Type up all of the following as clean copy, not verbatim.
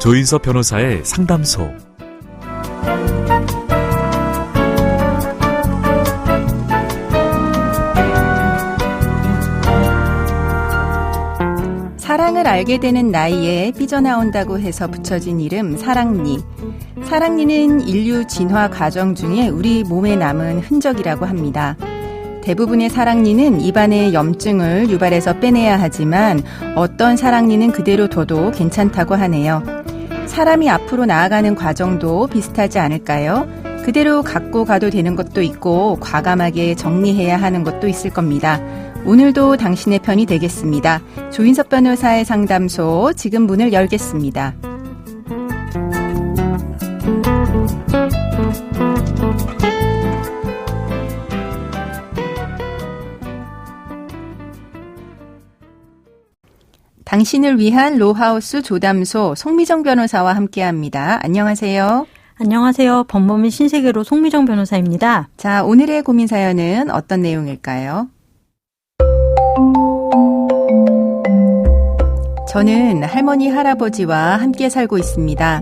조인섭 변호사의 상담소. 사랑을 알게 되는 나이에 삐져나온다고 해서 붙여진 이름 사랑니. 사랑니는 인류 진화 과정 중에 우리 몸에 남은 흔적이라고 합니다. 대부분의 사랑니는 입안의 염증을 유발해서 빼내야 하지만 어떤 사랑니는 그대로 둬도 괜찮다고 하네요. 사람이 앞으로 나아가는 과정도 비슷하지 않을까요? 그대로 갖고 가도 되는 것도 있고 과감하게 정리해야 하는 것도 있을 겁니다. 오늘도 당신의 편이 되겠습니다. 조인섭 변호사의 상담소 지금 문을 열겠습니다. 당신을 위한 로하우스 조담소 송미정 변호사와 함께합니다. 안녕하세요. 안녕하세요. 범범인 신세계로 송미정 변호사입니다. 자, 오늘의 고민 사연은 어떤 내용일까요? 저는 할머니, 할아버지와 함께 살고 있습니다.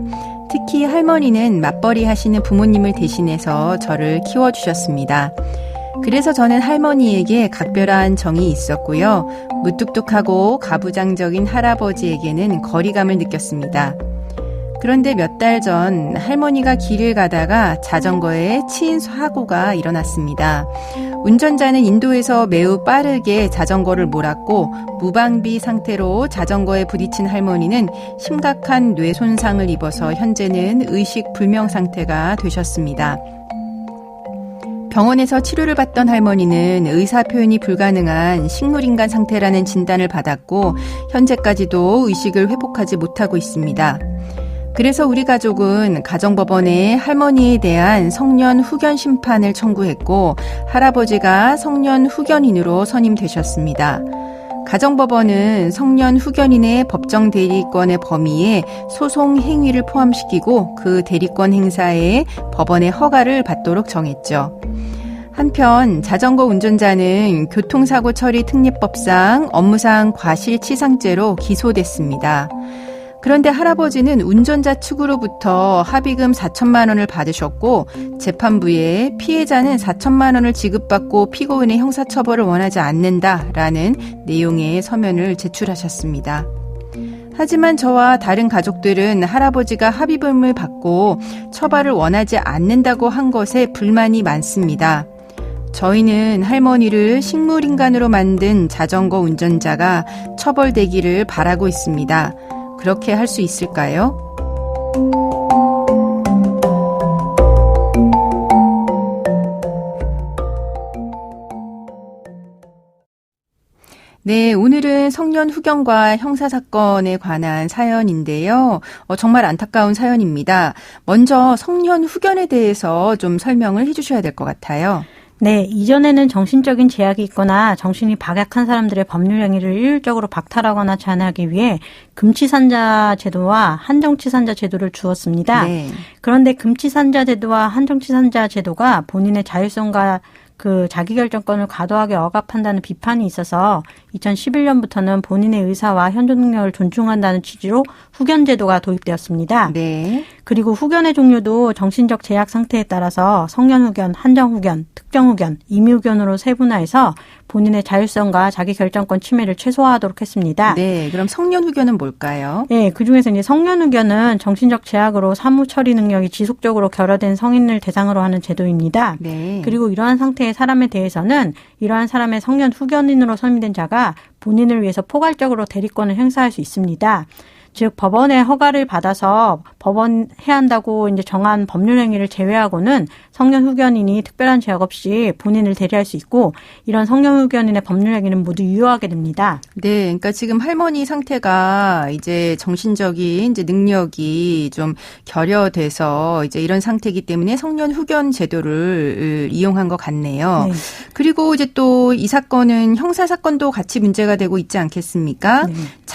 특히 할머니는 맞벌이 하시는 부모님을 대신해서 저를 키워주셨습니다. 그래서 저는 할머니에게 각별한 정이 있었고요. 무뚝뚝하고 가부장적인 할아버지에게는 거리감을 느꼈습니다. 그런데 몇 달 전 할머니가 길을 가다가 자전거에 치인 사고가 일어났습니다. 운전자는 인도에서 매우 빠르게 자전거를 몰았고 무방비 상태로 자전거에 부딪힌 할머니는 심각한 뇌 손상을 입어서 현재는 의식 불명 상태가 되셨습니다. 병원에서 치료를 받던 할머니는 의사 표현이 불가능한 식물인간 상태라는 진단을 받았고 현재까지도 의식을 회복하지 못하고 있습니다. 그래서 우리 가족은 가정법원에 할머니에 대한 성년 후견 심판을 청구했고 할아버지가 성년 후견인으로 선임되셨습니다. 가정법원은 성년 후견인의 법정 대리권의 범위에 소송 행위를 포함시키고 그 대리권 행사에 법원의 허가를 받도록 정했죠. 한편 자전거 운전자는 교통사고 처리 특례법상 업무상 과실치상죄로 기소됐습니다. 그런데 할아버지는 운전자 측으로부터 합의금 4천만 원을 받으셨고 재판부에 피해자는 4천만 원을 지급받고 피고인의 형사처벌을 원하지 않는다라는 내용의 서면을 제출하셨습니다. 하지만 저와 다른 가족들은 할아버지가 합의금을 받고 처벌을 원하지 않는다고 한 것에 불만이 많습니다. 저희는 할머니를 식물인간으로 만든 자전거 운전자가 처벌되기를 바라고 있습니다. 그렇게 할 수 있을까요? 네, 오늘은 성년 후견과 형사사건에 관한 사연인데요. 정말 안타까운 사연입니다. 먼저 성년 후견에 대해서 좀 설명을 해주셔야 될 것 같아요. 네, 이전에는 정신적인 제약이 있거나 정신이 박약한 사람들의 법률 행위를 일률적으로 박탈하거나 제한하기 위해 금치산자 제도와 한정치산자 제도를 주었습니다. 네. 그런데 금치산자 제도와 한정치산자 제도가 본인의 자율성과 그 자기결정권을 과도하게 억압한다는 비판이 있어서 2011년부터는 본인의 의사와 현존 능력을 존중한다는 취지로 후견 제도가 도입되었습니다. 네. 그리고 후견의 종류도 정신적 제약 상태에 따라서 성년 후견, 한정 후견, 특정 후견, 임의 후견으로 세분화해서 본인의 자율성과 자기결정권 침해를 최소화하도록 했습니다. 네, 그럼 성년 후견은 뭘까요? 네, 그중에서 이제 성년 후견은 정신적 제약으로 사무 처리 능력이 지속적으로 결여된 성인을 대상으로 하는 제도입니다. 네. 그리고 이러한 상태의 사람에 대해서는 이러한 사람의 성년 후견인으로 선임된 자가 본인을 위해서 포괄적으로 대리권을 행사할 수 있습니다. 즉 법원의 허가를 받아서 법원 해야 한다고 이제 정한 법률 행위를 제외하고는 성년 후견인이 특별한 제약 없이 본인을 대리할 수 있고 이런 성년 후견인의 법률 행위는 모두 유효하게 됩니다. 네, 그러니까 지금 할머니 상태가 이제 정신적인 이제 능력이 좀 결여돼서 이제 이런 상태이기 때문에 성년 후견 제도를 이용한 것 같네요. 네. 그리고 이제 또 이 사건은 형사 사건도 같이 문제가 되고 있지 않겠습니까? 네.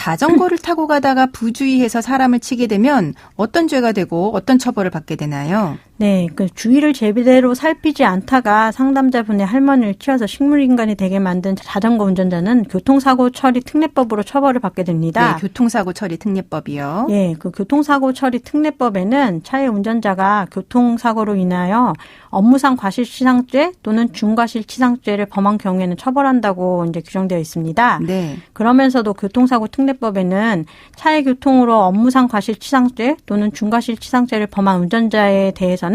자전거를 타고 가다가 부주의해서 사람을 치게 되면 어떤 죄가 되고 어떤 처벌을 받게 되나요? 네, 그 주의를 제대로 살피지 않다가 상담자분의 할머니를 치어서 식물인간이 되게 만든 자전거 운전자는 교통사고 처리 특례법으로 처벌을 받게 됩니다. 네, 교통사고 처리 특례법이요. 네, 그 교통사고 처리 특례법에는 차의 운전자가 교통사고로 인하여 업무상 과실치상죄 또는 중과실치상죄를 범한 경우에는 처벌한다고 이제 규정되어 있습니다. 네. 그러면서도 교통사고 특례법에는 차의 교통으로 업무상 과실치상죄 또는 중과실치상죄를 범한 운전자에 대해서는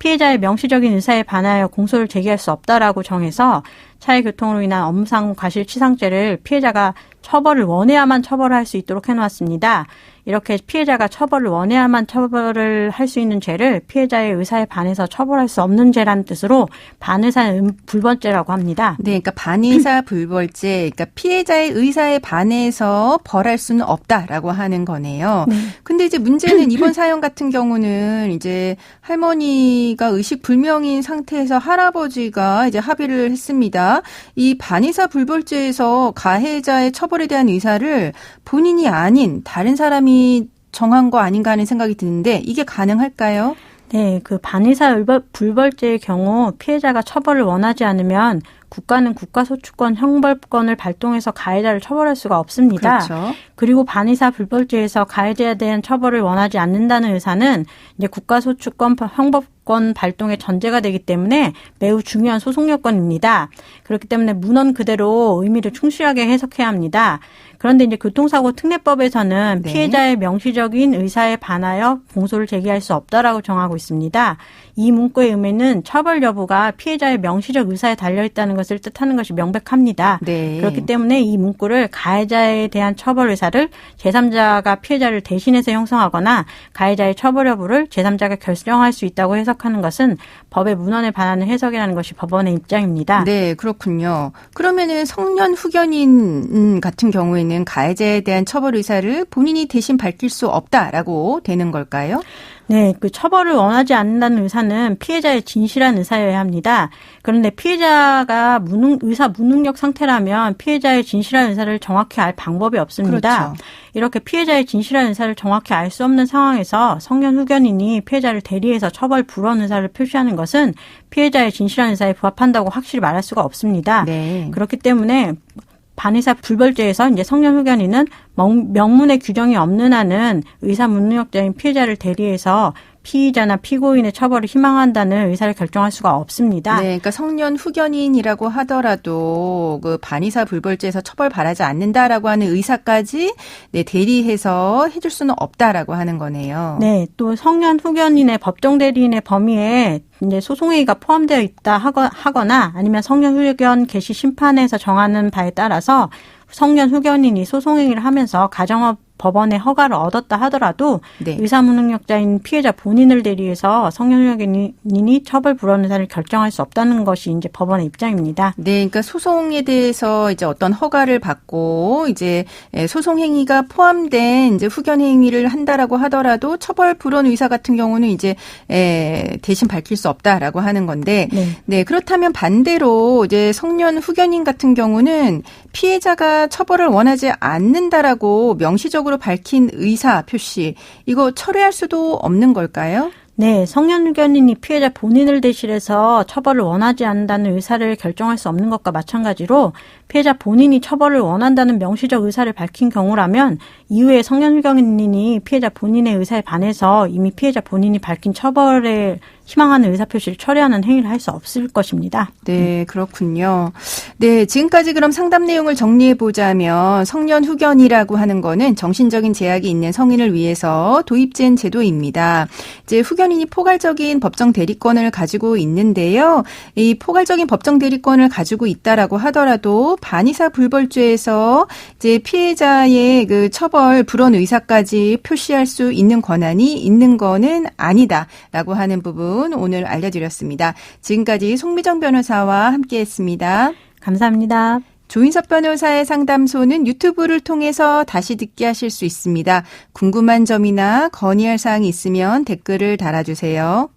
피해자의 명시적인 의사에 반하여 공소를 제기할 수 없다라고 정해서 차의 교통으로 인한 업무상 과실치상죄를 피해자가 처벌을 원해야만 처벌할 수 있도록 해놓았습니다. 이렇게 피해자가 처벌을 원해야만 처벌을 할 수 있는 죄를 피해자의 의사에 반해서 처벌할 수 없는 죄라는 뜻으로 반의사 불벌죄라고 합니다. 네, 그러니까 반의사 불벌죄, 그러니까 피해자의 의사에 반해서 벌할 수는 없다라고 하는 거네요. 네. 근데 이제 문제는 이번 사연 같은 경우는 이제 할머니가 의식불명인 상태에서 할아버지가 이제 합의를 했습니다. 이 반의사 불벌죄에서 가해자의 처벌에 대한 의사를 본인이 아닌 다른 사람이 정한 거 아닌가 하는 생각이 드는데 이게 가능할까요? 네, 그 반의사 불벌죄의 경우 피해자가 처벌을 원하지 않으면 국가는 국가소추권 형벌권을 발동해서 가해자를 처벌할 수가 없습니다. 그렇죠. 그리고 반의사 불벌죄에서 가해자에 대한 처벌을 원하지 않는다는 의사는 이제 국가소추권 형법권 발동의 전제가 되기 때문에 매우 중요한 소송 요건입니다. 그렇기 때문에 문헌 그대로 의미를 충실하게 해석해야 합니다. 그런데 이제 교통사고 특례법에서는 네. 피해자의 명시적인 의사에 반하여 공소를 제기할 수 없다라고 정하고 있습니다. 이 문구의 의미는 처벌 여부가 피해자의 명시적 의사에 달려있다는 것을 뜻하는 것이 명백합니다. 네. 그렇기 때문에 이 문구를 가해자에 대한 처벌 의사를 제3자가 피해자를 대신해서 형성하거나 가해자의 처벌 여부를 제3자가 결정할 수 있다고 해석하는 것은 법의 문헌에 반하는 해석이라는 것이 법원의 입장입니다. 네, 그렇군요. 그러면은 성년 후견인 같은 경우에는 가해자에 대한 처벌 의사를 본인이 대신 밝힐 수 없다라고 되는 걸까요? 네, 그 처벌을 원하지 않는다는 의사는 피해자의 진실한 의사여야 합니다. 그런데 피해자가 의사 무능력 상태라면 피해자의 진실한 의사를 정확히 알 방법이 없습니다. 그렇죠. 이렇게 피해자의 진실한 의사를 정확히 알 수 없는 상황에서 성년 후견인이 피해자를 대리해서 처벌 불원 의사를 표시하는 것은 피해자의 진실한 의사에 부합한다고 확실히 말할 수가 없습니다. 네. 그렇기 때문에 반의사 불벌죄에서 이제 성년 후견인은 명문의 규정이 없는 한은 의사 무능력자인 피해자를 대리해서 피의자나 피고인의 처벌을 희망한다는 의사를 결정할 수가 없습니다. 네, 그러니까 성년 후견인이라고 하더라도 그 반의사 불벌죄에서 처벌 바라지 않는다라고 하는 의사까지 네, 대리해서 해줄 수는 없다라고 하는 거네요. 네, 또 성년 후견인의 법정 대리인의 범위에 이제 소송회의가 포함되어 있다 하거나 아니면 성년 후견 개시 심판에서 정하는 바에 따라서 성년 후견인이 소송행위를 하면서 가정법 법원의 허가를 얻었다 하더라도 네. 의사 무능력자인 피해자 본인을 대리해서 성년 후견인이 처벌 불원 의사를 결정할 수 없다는 것이 이제 법원의 입장입니다. 네, 그러니까 소송에 대해서 이제 어떤 허가를 받고 이제 소송 행위가 포함된 이제 후견 행위를 한다라고 하더라도 처벌 불원 의사 같은 경우는 이제 대신 밝힐 수 없다라고 하는 건데, 네, 그렇다면 반대로 이제 성년 후견인 같은 경우는 피해자가 처벌을 원하지 않는다라고 명시적으로 밝힌 의사 표시 이거 철회할 수도 없는 걸까요? 네, 성년 후견인이 피해자 본인을 대신해서 처벌을 원하지 않는다는 의사를 결정할 수 없는 것과 마찬가지로 피해자 본인이 처벌을 원한다는 명시적 의사를 밝힌 경우라면 이후에 성년 후견인이 피해자 본인의 의사에 반해서 이미 피해자 본인이 밝힌 처벌에 희망하는 의사표시를 철회하는 행위를 할 수 없을 것입니다. 네, 그렇군요. 네, 지금까지 그럼 상담 내용을 정리해보자면 성년 후견이라고 하는 거는 정신적인 제약이 있는 성인을 위해서 도입된 제도입니다. 이제 후견인이 포괄적인 법정 대리권을 가지고 있는데요. 이 포괄적인 법정 대리권을 가지고 있다라고 하더라도 반의사 불벌죄에서 이제 피해자의 그 처벌 불원 의사까지 표시할 수 있는 권한이 있는 거는 아니다라고 하는 부분 오늘 알려드렸습니다. 지금까지 송미정 변호사와 함께했습니다. 감사합니다. 조인섭 변호사의 상담소는 유튜브를 통해서 다시 듣게 하실 수 있습니다. 궁금한 점이나 건의할 사항이 있으면 댓글을 달아주세요.